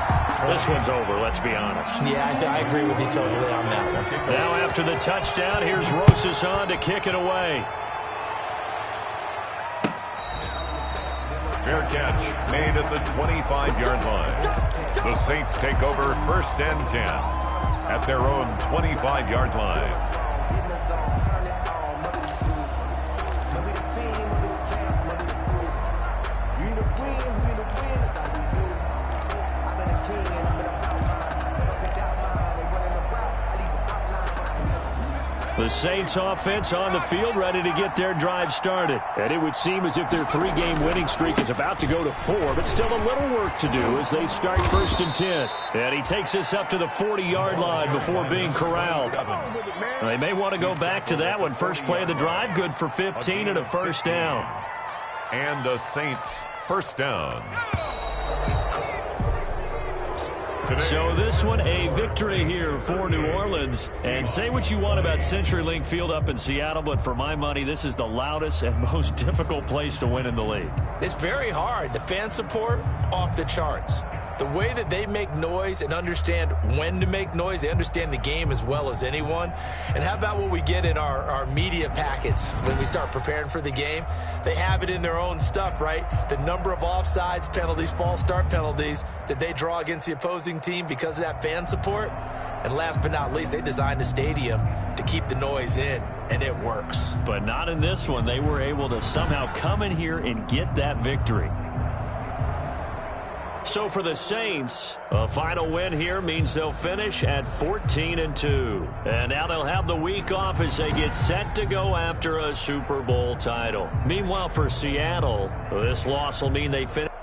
this one's over, let's be honest. Yeah, I agree with you totally on that one. Now after the touchdown, here's Rosas on to kick it away. Fair catch made at the 25-yard line. The Saints take over 1st and 10 at their own 25-yard line. The Saints offense on the field, ready to get their drive started. And it would seem as if their 3-game winning streak is about to go to 4, but still a little work to do as they start 1st and 10. And he takes us up to the 40-yard line before being corralled. They may want to go back to that one. First play of the drive, good for 15 and a first down. And the Saints first down. So this one, a victory here for New Orleans. And say what you want about CenturyLink Field up in Seattle, but for my money, this is the loudest and most difficult place to win in the league. It's very hard. The fan support, off the charts. The way that they make noise and understand when to make noise, they understand the game as well as anyone. And how about what we get in our media packets when we start preparing for the game? They have it in their own stuff, right? The number of offsides penalties, false start penalties that they draw against the opposing team because of that fan support. And last but not least, they designed a stadium to keep the noise in, and it works. But not in this one. They were able to somehow come in here and get that victory. So for the Saints, a final win here means they'll finish at 14-2. And now they'll have the week off as they get set to go after a Super Bowl title. Meanwhile, for Seattle, this loss will mean they finish